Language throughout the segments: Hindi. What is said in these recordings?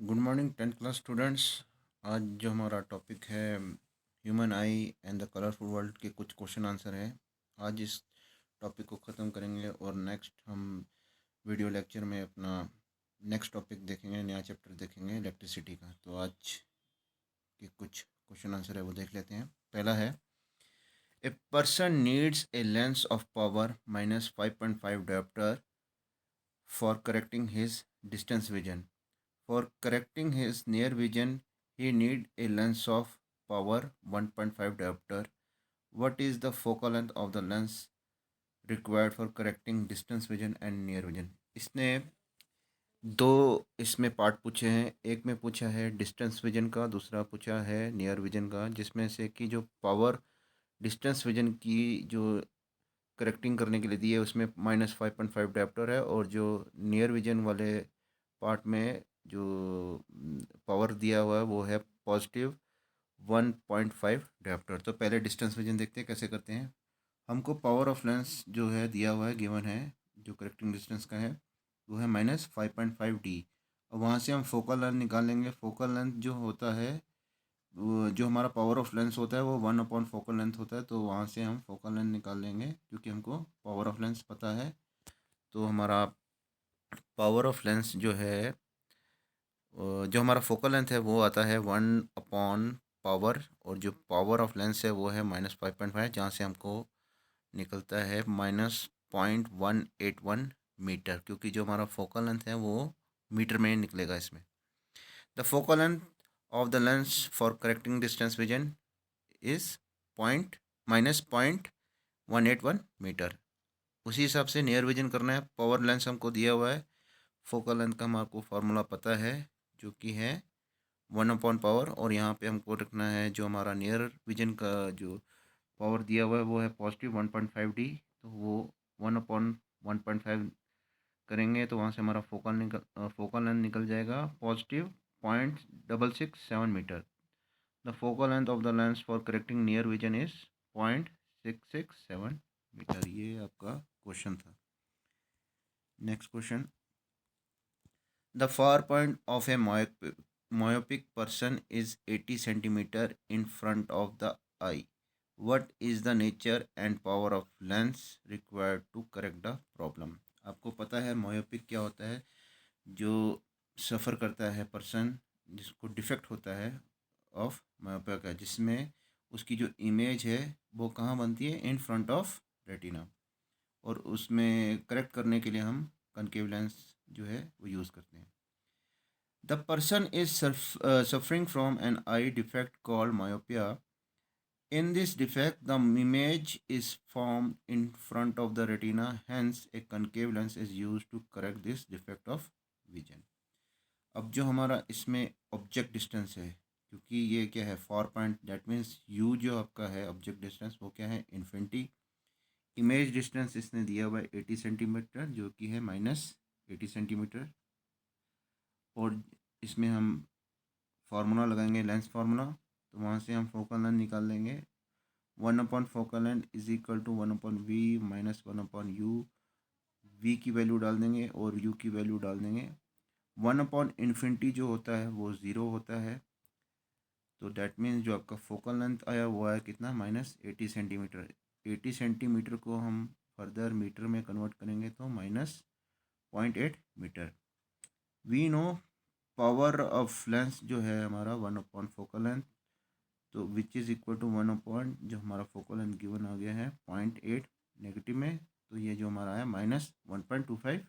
Good morning 10th class students. आज जो हमारा टॉपिक है human I and the colourful world के कुछ क्वेश्चन आंसर है। आज इस टॉपिक को ख़त्म करेंगे और नेक्स्ट हम वीडियो लेक्चर में अपना नेक्स्ट टॉपिक देखेंगे, नया चैप्टर देखेंगे इलेक्ट्रिसिटी का। तो आज के कुछ क्वेश्चन आंसर है वो देख लेते हैं। पहला है, a person needs a lens of power -5.5 diopter for correcting his distance vision. For correcting his near vision, he need a lens of power 1.5 diopter. What is the focal length of the lens required for correcting distance vision and near vision? इसने दो इसमें पार्ट पूछे हैं। एक में पूछा है डिस्टेंस विजन का, दूसरा पूछा है नियर विजन का, जिसमें से कि जो पावर डिस्टेंस विजन की जो करेक्टिंग करने के लिए दी है उसमें -5.5 डायप्टर है, और जो नियर विजन वाले पार्ट में जो पावर दिया हुआ है वो है पॉजिटिव 1.5 डायप्टर। तो पहले डिस्टेंस विजन देखते हैं कैसे करते हैं। हमको पावर ऑफ लेंस जो है दिया हुआ है, गिवन है, जो करेक्टिंग डिस्टेंस का है वो है -5.5 D। और वहाँ से हम फोकल लेंथ निकाल लेंगे। फोकल लेंथ जो होता है जो हमारा पावर ऑफ लेंस होता है वो 1 अपॉन फोकल लेंथ होता है। तो वहाँ से हम फोकल लेंथ निकाल लेंगे क्योंकि हमको पावर ऑफ लेंस पता है। तो हमारा पावर ऑफ लेंस जो है जो हमारा फोकल लेंथ है वो आता है 1/पावर, और जो पावर ऑफ लेंस है वो है -5.5, जहाँ से हमको निकलता है -0.181 मीटर, क्योंकि जो हमारा फोकल लेंथ है वो मीटर में निकलेगा इसमें। The focal length of the lens for correcting distance vision is point -0.181 metre. उसी हिसाब से नियर विजन करना है। पावर लेंस हमको दिया हुआ है, फोकल लेंथ का हमको फार्मूला पता है जो कि है 1/पावर, और यहाँ पे हमको रखना है जो हमारा नियर विजन का जो पावर दिया हुआ है वो है पॉजिटिव 1.5D। तो वो 1/1.5 करेंगे तो वहाँ से हमारा फोकल लेंथ निकल जाएगा positive 0.667 metre. The focal length of the lens for correcting near vision is 0.667 metre. ये आपका क्वेश्चन था। Next question, the far point of a myopic person is 80 centimeter in front of the eye. What is the nature and power of lens required to correct the problem? आपको पता है मायोपिक क्या होता है। जो सफ़र करता है पर्सन, जिसको डिफेक्ट होता है ऑफ मायोपिया का, जिसमें उसकी जो इमेज है वो कहाँ बनती है, इन फ्रंट ऑफ रेटिना, और उसमें करेक्ट करने के लिए हम कनकेव लेंस जो है वो यूज़ करते हैं। The person is suffering from an eye defect called myopia. In this defect, the image is formed in front of the retina, hence a concave lens is used to correct this defect of vision. अब जो हमारा इसमें ऑब्जेक्ट डिस्टेंस है, क्योंकि ये क्या है, far point, that means you जो आपका है ऑब्जेक्ट डिस्टेंस वो क्या है, इन्फिनिटी। इमेज डिस्टेंस इसने दिया हुआ है 80 सेंटीमीटर, जो कि है -80 सेंटीमीटर, और इसमें हम फार्मूला लगाएंगे लेंस फार्मूला। तो वहाँ से हम फोकल लेंथ निकाल लेंगे। Focal length is equal to 1/V minus 1/U। V की वैल्यू डाल देंगे और U की वैल्यू डाल देंगे। 1/इन्फिनिटी जो होता है वो 0 होता है। तो डैट मीन्स जो आपका फोकल लेंथ आया वो आया कितना, -80 सेंटीमीटर। 80 सेंटीमीटर को हम फर्दर मीटर में कन्वर्ट करेंगे तो -0.8 metre. We know power of lens जो है हमारा 1/फोकल लेंथ, तो विच इज़ इक्वल टू 1/, जो हमारा फोकल लेंथ गिवन आ गया है 0.8 नेगेटिव में, तो ये जो हमारा है -1.25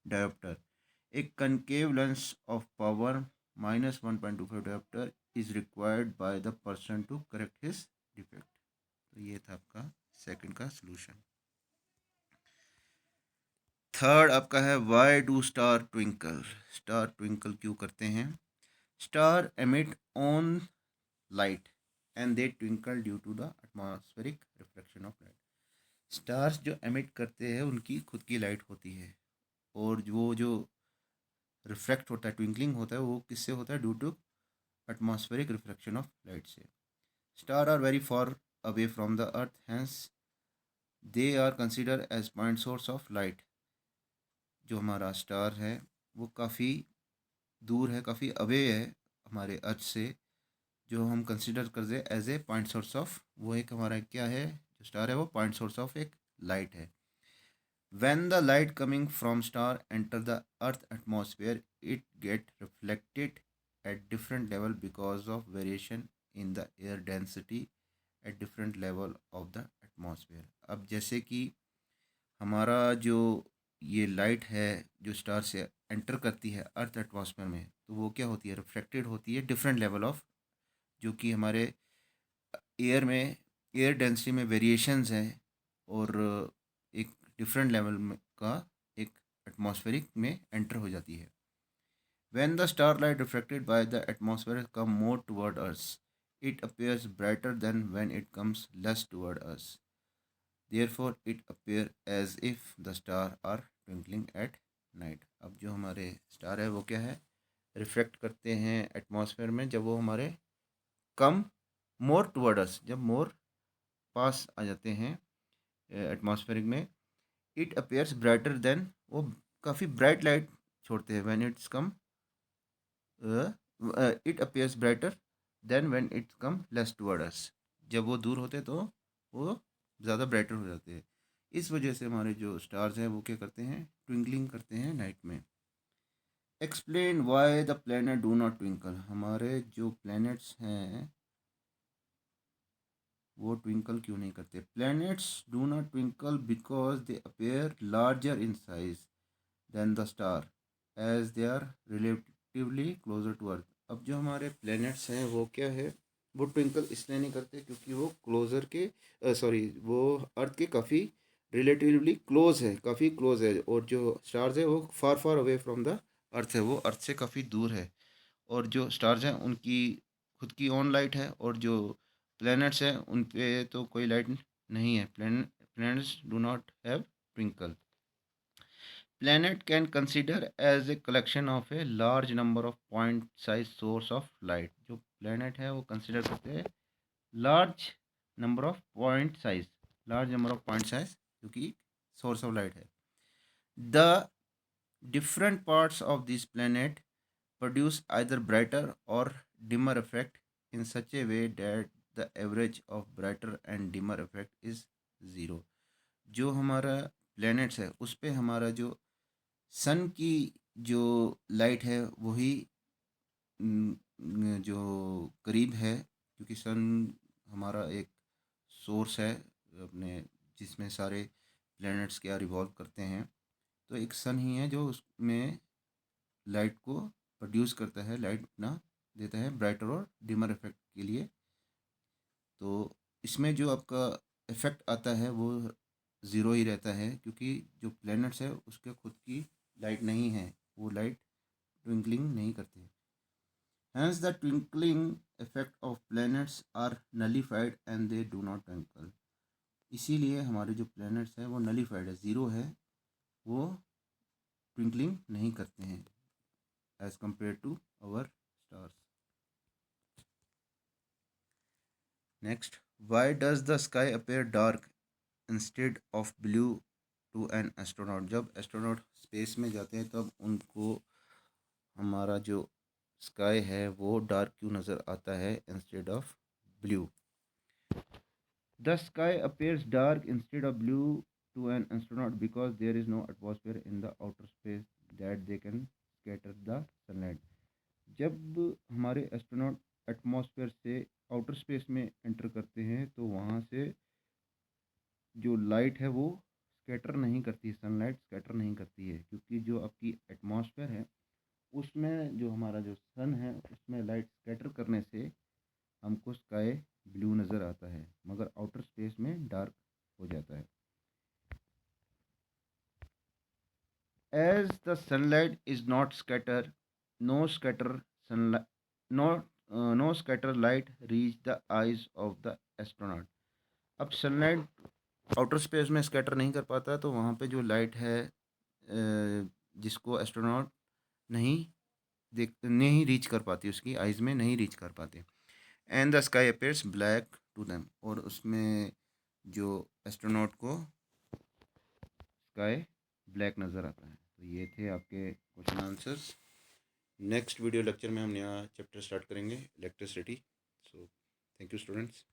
डायोप्टर। एक concave lens of power -1.25 dioptre is required by the person to correct his defect. तो ये था आपका सेकंड का सॉल्यूशन। थर्ड आपका है, why do star twinkle. Star twinkle क्यों करते हैं? Star emit on light and they twinkle due to the atmospheric reflection of light. Stars जो एमिट करते हैं उनकी खुद की लाइट होती है, और वो जो रिफ्लेक्ट होता है, ट्विंकलिंग होता है, वो किससे होता है, due to atmospheric reflection of light से। Star are very far away from the earth, hence they are consider as point source of light. जो हमारा स्टार है वो काफ़ी दूर है, काफ़ी अवे है हमारे अर्थ से, जो हम कंसिडर कर they as a point source of, वो एक हमारा क्या है, जो स्टार है वो पॉइंट सोर्स ऑफ एक लाइट है. When the light coming from star enter the Earth atmosphere, it get reflected at different level because of variation in the air density at different level of the atmosphere. अब जैसे कि हमारा जो ये लाइट है जो स्टार से एंटर करती है अर्थ एटमॉस्फेयर में, तो वो क्या होती है, रिफ्लेक्टेड होती है डिफरेंट लेवल ऑफ, जो कि हमारे एयर में एयर डेंसिटी में वेरिएशंस हैं, और एक डिफरेंट लेवल में का एक एटमॉस्फेरिक में एंटर हो जाती है. When the starlight reflected by the atmosphere come more toward us, it appears brighter than when it comes less toward us. Therefore, it appears as if the stars are twinkling at night. अब जो हमारे स्टार है वो क्या है, रिफ्लेक्ट करते हैं एटमॉस्फेयर में जब वो हमारे कम मोर टुवर्ड अस, जब मोर पास आ जाते हैं एटमॉस्फेरिक में, इट अपेयर्स ब्राइटर देन, वो काफ़ी ब्राइट लाइट छोड़ते हैं. When it's come it appears brighter than when it's come less toward us, जब वो दूर होते तो वो ज़्यादा ब्राइटर हो जाते हैं. इस वजह से हमारे जो स्टार्स हैं वो क्या करते हैं, ट्विंकलिंग करते हैं नाइट में. Explain why the planet do not twinkle. हमारे जो प्लैनेट्स हैं वो ट्विंकल क्यों नहीं करते. Planets do not twinkle because they appear larger in size than the star as they are relatively closer to earth. अब जो हमारे प्लैनेट्स हैं वो क्या है, वो ट्विंकल इसलिए नहीं करते क्योंकि वो क्लोजर के सॉरी वो अर्थ के काफ़ी रिलेटिवली क्लोज है, काफ़ी क्लोज है, और जो स्टार्स है वो far far away from the earth है, वो अर्थ से काफ़ी दूर है. और जो स्टार्स हैं उनकी खुद की ओन लाइट है, और जो प्लैनेट्स हैं उन पे तो कोई लाइट नहीं है. Planets do not have twinkle. Planet can consider as a collection of a large number of point size source of light. जो planet है वो consider करते हैं large number of point size, large number of point size जो कि source of light है. The different parts of this planet produce either brighter or dimmer effect in such a way that the average of brighter and dimmer effect is zero. जो हमारा planets है उस पे हमारा जो सन की जो लाइट है वही जो करीब है, क्योंकि सन हमारा एक सोर्स है अपने, जिसमें सारे प्लैनेट्स क्या रिवॉल्व करते हैं, तो एक सन ही है जो उसमें लाइट को प्रोड्यूस करता है, लाइट ना देता है ब्राइटर और डिमर इफेक्ट के लिए. तो इसमें जो आपका इफेक्ट आता है वो ज़ीरो ही रहता है, क्योंकि जो प्लैनेट्स है उसके खुद की लाइट नहीं है, वो लाइट ट्विंकलिंग नहीं करते. Hence the twinkling effect of planets are nullified and they do not twinkle. इसीलिए हमारे जो प्लैनेट्स हैं वो नलीफाइड है, ज़ीरो है, वो ट्विंकलिंग नहीं करते हैं as compare to our stars. Next, why does the sky appear dark instead of blue to an astronaut. जब एस्ट्रोनॉट स्पेस में जाते हैं तब उनको हमारा जो स्काई है वो डार्क क्यों नज़र आता है instead of blue. The sky appears dark instead of blue to an astronaut because there is no atmosphere in the outer space that they can scatter the sunlight. जब हमारे एस्ट्रोनॉट एटमॉस्फेयर से आउटर स्पेस में एंटर करते हैं तो वहाँ से जो लाइट है वो स्कैटर नहीं करती, सनलाइट स्कैटर नहीं करती है, क्योंकि जो आपकी एटमॉस्फेयर है उसमें जो हमारा जो सन है उसमें लाइट स्कैटर करने से हमको स्काई ब्लू नज़र आता है, मगर आउटर स्पेस में डार्क हो जाता है. As the sunlight is not scatter, no scatter sunlight, no scatter light reach the eyes of the astronaut. अब सनलाइट आउटर स्पेस में स्कैटर नहीं कर पाता, तो वहाँ पे जो लाइट है जिसको एस्ट्रोनॉट नहीं रीच कर पाती, उसकी आइज़ में नहीं रीच कर पाते. And the sky appears black to them, और उसमें जो एस्ट्रोनॉट को स्काई ब्लैक नज़र आता है. तो ये थे आपके question answers. Next video lecture में हम नया चैप्टर स्टार्ट करेंगे, electricity. So thank you students.